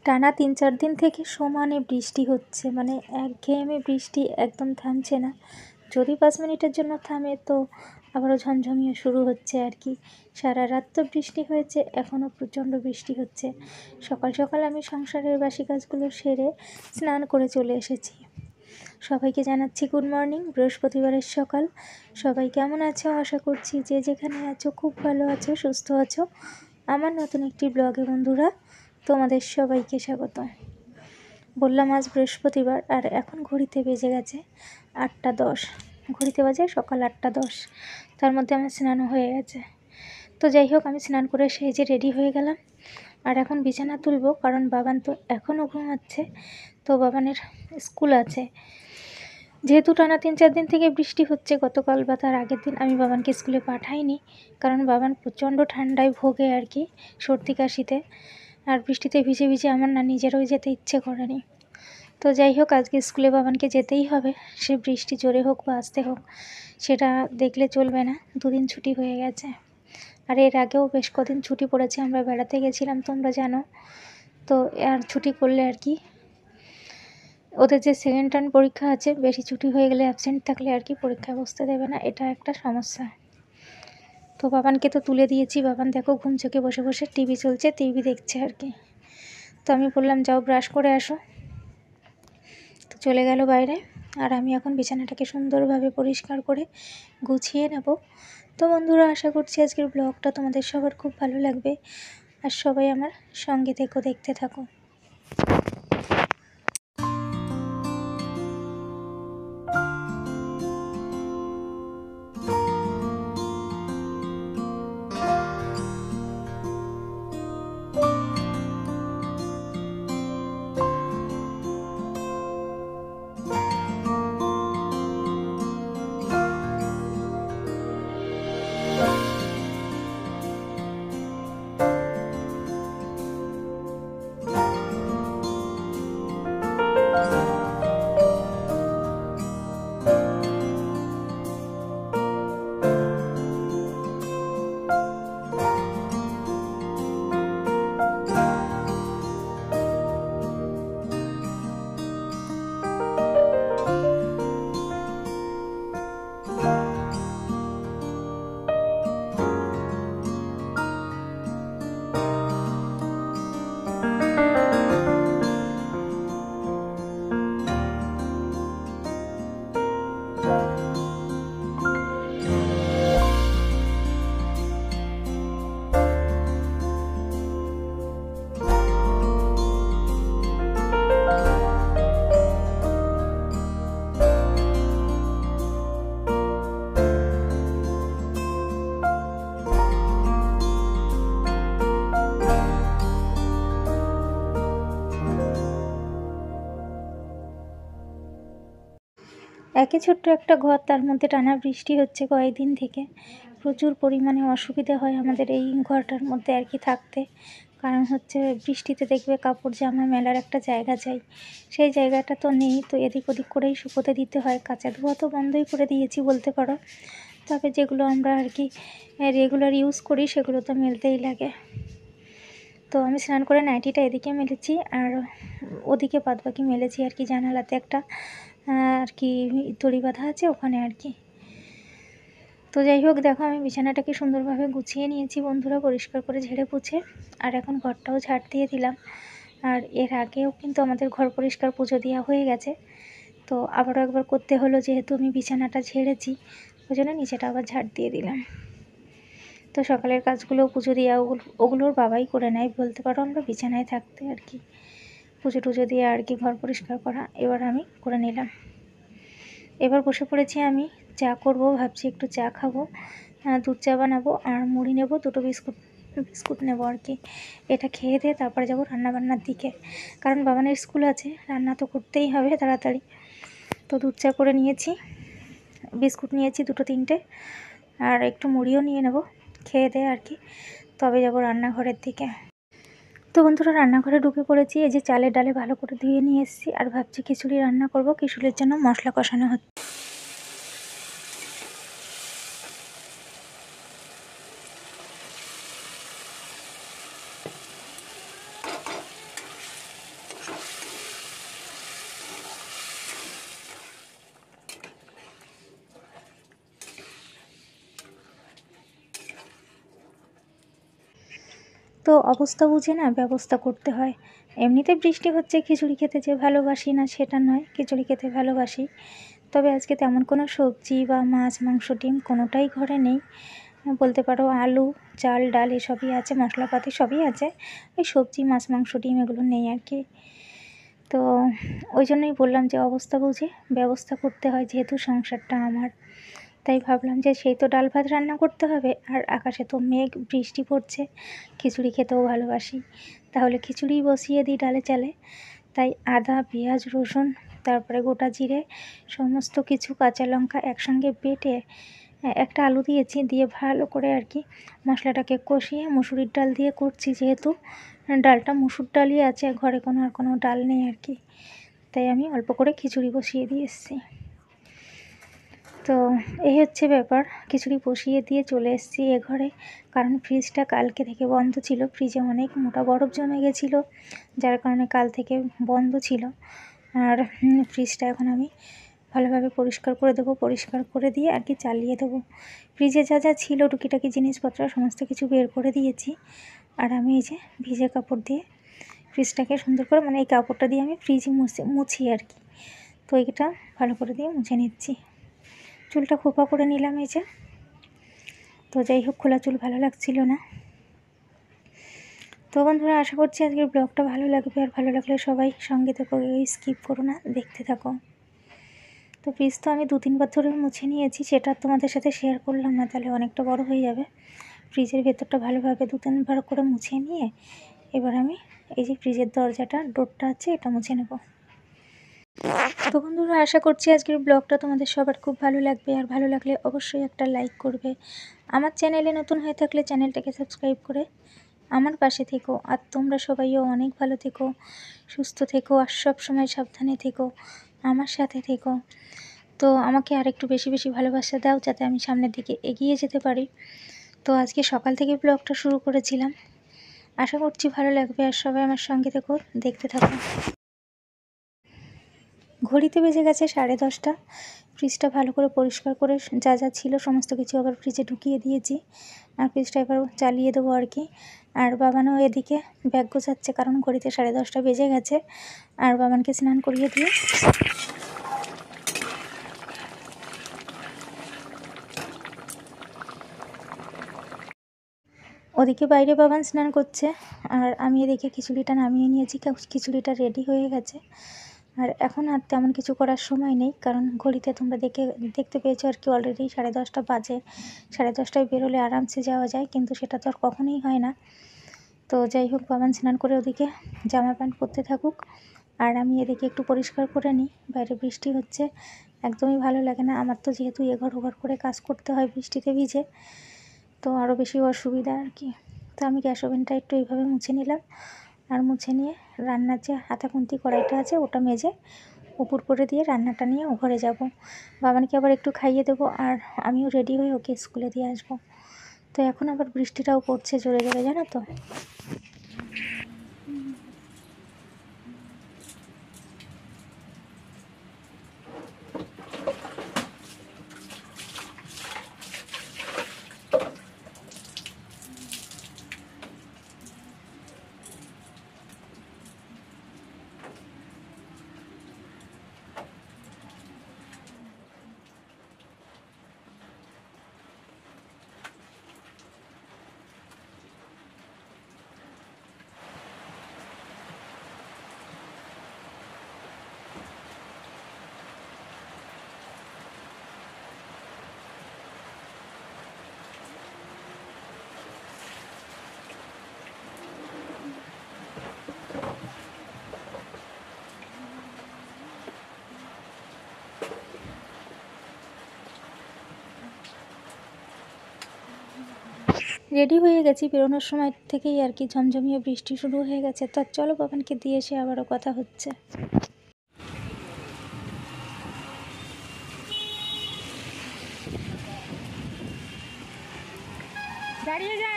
টানা ৩-৪ দিন থেকে সমানে বৃষ্টি হচ্ছে, মানে একঘেয়েমি বৃষ্টি, একদম থামছে না। যদি 5 মিনিটের জন্য থামে তো আবারও ঝমঝমিয়ে শুরু হচ্ছে আর কি। সারা রাত তো বৃষ্টি হয়েছে, এখনও প্রচণ্ড বৃষ্টি হচ্ছে। সকাল সকাল আমি সংসারের বাসি কাজগুলো সেরে স্নান করে চলে এসেছি। সবাইকে জানাচ্ছি গুড মর্নিং। বৃহস্পতিবারের সকাল। সবাই কেমন আছো? আশা করছি যে যেখানে আছো খুব ভালো আছো, সুস্থ আছো। আমার নতুন একটি ব্লগে বন্ধুরা তোমাদের সবাইকে স্বাগত। বললাম আজ বৃহস্পতিবার, আর এখন ঘড়িতে বেজে গেছে 8টা 10। ঘড়িতে বাজে সকাল 8টা 10। তার মধ্যে আমার স্নানও হয়ে গেছে। তো যাই হোক, আমি স্নান করে সেজে রেডি হয়ে গেলাম। আর এখন বিছানা তুলব, কারণ বাবান তো এখনও ঘুমাচ্ছে। তো বাবানের স্কুল আছে। যেহেতু টানা 3-4 দিন থেকে বৃষ্টি হচ্ছে, গতকাল বা তার আগের দিন আমি বাবানকে স্কুলে পাঠাইনি, কারণ বাবান প্রচণ্ড ঠান্ডায় ভোগে আর কি, সর্দি কাশিতে। আর বৃষ্টিতে ভিজে ভিজে আমার না নিজেরও যেতে ইচ্ছে করেনি। তো যাই হোক, আজকে স্কুলে বাবানকে যেতেই হবে, সে বৃষ্টি জোরে হোক বা আস্তে হোক, সেটা দেখলে চলবে না। 2 দিন ছুটি হয়ে গেছে, আর এর আগেও বেশ কদিন ছুটি পড়েছে, আমরা বেড়াতে গেছিলাম তোমরা জানো। তো আর ছুটি করলে আর কি, ওদের যে সেকেন্ড টার্ম পরীক্ষা আছে, বেশি ছুটি হয়ে গেলে অ্যাবসেন্ট থাকলে আর কি পরীক্ষায় বসতে দেবে না, এটা একটা সমস্যা। তো বাবানকে তো তুলে দিয়েছি, বাবান দেখো ঘুম চোখে বসে বসে টিভি চলছে, টিভি দেখছে আর কি। তো আমি বললাম যাও ব্রাশ করে আসো, তো চলে গেল বাইরে। আর আমি এখন বিছানাটাকে সুন্দরভাবে পরিষ্কার করে গুছিয়ে নেব। তো বন্ধুরা, আশা করছি আজকের ব্লগটা তোমাদের সবার খুব ভালো লাগবে, আর সবাই আমার সঙ্গে থেকো, দেখতে থাকো। একই ছোট্ট একটা ঘর, তার মধ্যে টানা বৃষ্টি হচ্ছে কয়েকদিন থেকে। প্রচুর পরিমাণে অসুবিধা হয় আমাদের এই ঘরটার মধ্যে আর কি থাকতে। কারণ হচ্ছে বৃষ্টিতে দেখবে কাপড় জামা মেলার একটা জায়গা চাই, সেই জায়গাটা তো নেই। তো এদিক ওদিক করেই শুকোতে দিতে হয়। কাচা ধোয়া তো বন্ধই করে দিয়েছি বলতে পারো, তবে যেগুলো আমরা আর কি রেগুলার ইউজ করি সেগুলো তো মেলতেই লাগে। তো আমি স্নান করে নাইটিটা এদিকে মেলেছি, আর ওদিকে বাদবাকি মেলেছি আর কি, জানালাতে একটা আর কি দড়ি বাঁধা আছে ওখানে আর কি। তো যাই হোক, দেখো আমি বিছানাটাকে সুন্দরভাবে গুছিয়ে নিয়েছি বন্ধুরা, পরিষ্কার করে ঝেড়ে পুছে। আর এখন ঘরটাও ঝাড় দিয়ে দিলাম। আর এর আগেও কিন্তু আমাদের ঘর পরিষ্কার পুজো দেওয়া হয়ে গেছে, তো আবারও একবার করতে হলো, যেহেতু আমি বিছানাটা ঝেড়েছি ওই জন্য নিচেটা আবার ঝাড় দিয়ে দিলাম। তো সকালের কাজগুলো পুজো দেওয়া ওগুলোর বাবাই করে নেয় বলতে পারো, আমরা বিছানায় থাকতে আর কি পুজো টুজো দিয়ে আর কি ঘর পরিষ্কার করা এবার আমি করে নিলাম। এবার বসে পড়েছি, আমি চা করব ভাবছি, একটু চা খাবো, দুধ চা বানাবো আর মুড়ি নেব, 2টো বিস্কুট নেব আর কি। এটা খেয়ে দিয়ে তারপরে যাবো রান্নাবান্নার দিকে, কারণ বাবানের স্কুল আছে, রান্না তো করতেই হবে তাড়াতাড়ি। তো দুধ চা করে নিয়েছি, বিস্কুট নিয়েছি 2-3টে, আর একটু মুড়িও নিয়ে নেব খেয়ে দিয়ে আর কি, তবে যাবো রান্নাঘরের দিকে। তো বন্ধুরা, রান্নাঘরে ঢুকে পড়েছি। এই যে চালের ডালে ভালো করে ধুয়ে নিয়ে এসেছি, আর ভাবছি খিচুড়ি রান্না করব। খিচুড়ির জন্য মশলা কষানো হচ্ছে। তো অবস্থা বুঝে না ব্যবস্থা করতে হয়। এমনিতে বৃষ্টি হচ্ছে, খিচুড়ি খেতে যে ভালোবাসি না সেটা নয়, খিচুড়ি খেতে ভালোবাসি। তবে আজকে তেমন কোনো সবজি বা মাছ মাংস ডিম কোনোটাই ঘরে নেই। বলতে পারো আলু চাল ডাল এসবই আছে, মশলাপাতি সবই আছে, ওই সবজি মাছ মাংস ডিম এগুলো নেই আর কি। তো ওই জন্যই বললাম যে অবস্থা বুঝে ব্যবস্থা করতে হয়, যেহেতু সংসারটা আমার। তাই ভাবলাম যে সেই তো ডাল ভাত রান্না করতে হবে, আর আকাশে তো মেঘ বৃষ্টি পড়ছে, খিচুড়ি খেতেও ভালোবাসি, তাহলে খিচুড়ি বসিয়ে দিই ডালে চালে। তাই আদা পেঁয়াজ রসুন তারপরে গোটা জিরে সমস্ত কিছু কাঁচা লঙ্কা একসঙ্গে বেটে একটা আলু দিয়েছি, দিয়ে ভালো করে আর কি মশলাটাকে কষিয়ে মুসুরির ডাল দিয়ে করছি, যেহেতু ডালটা মুসুর ডালই আছে, ঘরে কোনো ডাল নেই আর কি। তাই আমি অল্প করে খিচুড়ি বসিয়ে দিয়ে এসেছি। তো এই হচ্ছে ব্যাপার, খিচুড়ি বসিয়ে দিয়ে চলে এসেছি এ ঘরে, কারণ ফ্রিজটা কালকে থেকে বন্ধ ছিল, ফ্রিজে অনেক মোটা বরফ জমে গেছিলো, যার কারণে কাল থেকে বন্ধ ছিল। আর ফ্রিজটা এখন আমি ভালোভাবে পরিষ্কার করে দেবো, পরিষ্কার করে দিয়ে আর কি চালিয়ে দেবো। ফ্রিজে যা যা ছিল টুকিটাকি জিনিসপত্র সমস্ত কিছু বের করে দিয়েছি। আর আমি এই যে ভিজে কাপড় দিয়ে ফ্রিজটাকে সুন্দর করে, মানে এই কাপড়টা দিয়ে আমি ফ্রিজে মুছি আর কি। তো এইটা ভালো করে দিয়ে মুছে নিচ্ছি, চুলটা খোপা করে নিলাম এই যে। তো যাই হোক, খোলা চুল ভালো লাগছিল না। তো বন্ধুরা, আশা করছি আজকের ব্লগটা ভালো লাগবে, আর ভালো লাগলে সবাই সঙ্গে থেকো, স্কিপ করো না, দেখতে থাকো। তো ফ্রিজ তো আমি 2-3 বার ধরে মুছে নিয়েছি, সেটা তোমাদের সাথে শেয়ার করলাম না, তাহলে অনেকটা বড় হয়ে যাবে। ফ্রিজের ভেতরটা ভালোভাবে 2-3 বার করে মুছে নিয়ে এবার আমি এই যে ফ্রিজের দরজাটা ডোরটা আছে এটা মুছে নেব। তো বন্ধুরা, আশা করছি আজকের ব্লগটা তোমাদের সবার খুব ভালো লাগবে, আর ভালো লাগলে অবশ্যই একটা লাইক করবে। আমার চ্যানেলে নতুন হয়ে থাকলে চ্যানেলটাকে সাবস্ক্রাইব করে আমার পাশে থেকো। আর তোমরা সবাইও অনেক ভালো থেকো, সুস্থ থেকো, আর সব সময় সাবধানে থেকো, আমার সাথে থেকো। তো আমাকে আর একটু বেশি বেশি ভালোবাসা দাও, যাতে আমি সামনের দিকে এগিয়ে যেতে পারি। তো আজকে সকাল থেকে ব্লগটা শুরু করেছিলাম, আশা করছি ভালো লাগবে, আর সবাই আমার সঙ্গে থেকো, দেখতে থাকো। ঘড়িতে বেজে গেছে 10:30। ফ্রিজটা ভালো করে পরিষ্কার করে যা যা ছিল সমস্ত কিছু আবার ফ্রিজে ঢুকিয়ে দিয়েছি, আর ফ্রিজটা এবার চালিয়ে দেবো আর কি। আর বাবানও এদিকে ব্যাগ গোছাচ্ছে, কারণ ঘড়িতে 10:30 বেজে গেছে। আর বাবানকে স্নান করিয়ে দিয়ে ওদিকে বাইরে বাবান স্নান করছে, আর আমি এদিকে খিচুড়িটা নামিয়ে নিয়েছি, খিচুড়িটা রেডি হয়ে গেছে। আর এখন আর তেমন কিছু করার সময় নেই, কারণ ঘড়িতে তোমরা দেখতে পেয়েছো আর কি, অলরেডি 10:30 বাজে। 10:30টায় বেরোলে আরামসে যাওয়া যায়, কিন্তু সেটা তো আর কখনোই হয় না। তো যাই হোক, বাবান স্নান করে ওদিকে জামা প্যান্ট পরতে থাকুক, আর আমি এদিকে একটু পরিষ্কার করে নিই। বাইরে বৃষ্টি হচ্ছে, একদমই ভালো লাগে না আমার, তো যেহেতু এঘর ওঘর করে কাজ করতে হয় বৃষ্টিতে ভিজে, তো আরও বেশি অসুবিধা আর কি। তো আমি গ্যাস ওভেনটা একটু এইভাবে মুছে নিলাম, আর মুছে নিয়ে রান্নার যে হাতা খুন্তি কড়াইটা আছে ওটা মেজে উপর করে দিয়ে রান্নাটা নিয়ে ও ঘরে যাব। বাবানকে আবার একটু খাইয়ে দেবো, আর আমিও রেডি হয়ে ওকে স্কুলে দিয়ে আসবো। তো এখন আবার বৃষ্টিটাও পড়ছে জোরে জোরে, জানো তো। রেডি হয়ে গেছি, বেরোনোর সময় থেকেই আর কি ঝমঝমিয়ে বৃষ্টি শুরু হয়ে গেছে। তো চলো বাবানকে দিয়ে এসে আবারও কথা হচ্ছে। দাঁড়িয়ে যা।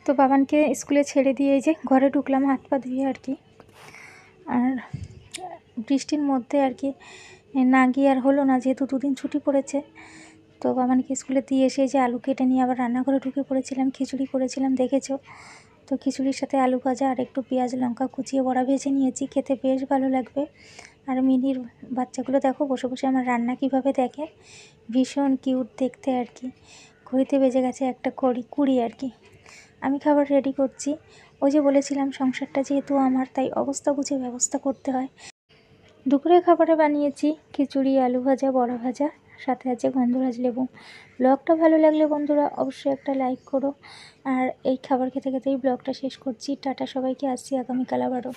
তো বাবানকে স্কুলে ছেড়ে দিয়ে এই যে ঘরে ঢুকলাম হাত পা ধুয়ে আর কি। আর বৃষ্টির মধ্যে আর কি না গিয়ে আর হলো না, যেহেতু 2 দিন ছুটি পড়েছে, তো বাবানকে স্কুলে দিয়ে এসে যে আলু কেটে নিয়ে আবার রান্নাঘরে ঢুকে পড়েছিলাম, খিচুড়ি করেছিলাম দেখেছো। তো খিচুড়ির সাথে আলু ভাজা আর একটু পেঁয়াজ লঙ্কা কুচিয়ে বড়া ভেজে নিয়েছি, খেতে বেশ ভালো লাগবে। আর মিনির বাচ্চাগুলো দেখো বসে বসে আমার রান্না কিভাবে দেখে, ভীষণ কিউট দেখতে আর কি। ঘড়িতে বেজে গেছে 1:20 আর কি। আমি খাবার রেডি করছি। ওই যে বলেছিলাম সংসারটা যেহেতু আমার, তাই অবস্থা বুঝে ব্যবস্থা করতে হয়। দুপুরে খাবারে বানিয়েছি খিচুড়ি, আলু ভাজা, বড়া ভাজা, সাথে আছে গন্ধরাজ লেবু। ব্লগটা ভালো লাগলে বন্ধুরা অবশ্যই একটা লাইক করো। আর এই খাবার খেতে খেতেই ব্লগটা শেষ করছি। টাটা সবাইকে, আসছি আগামীকাল আবারও।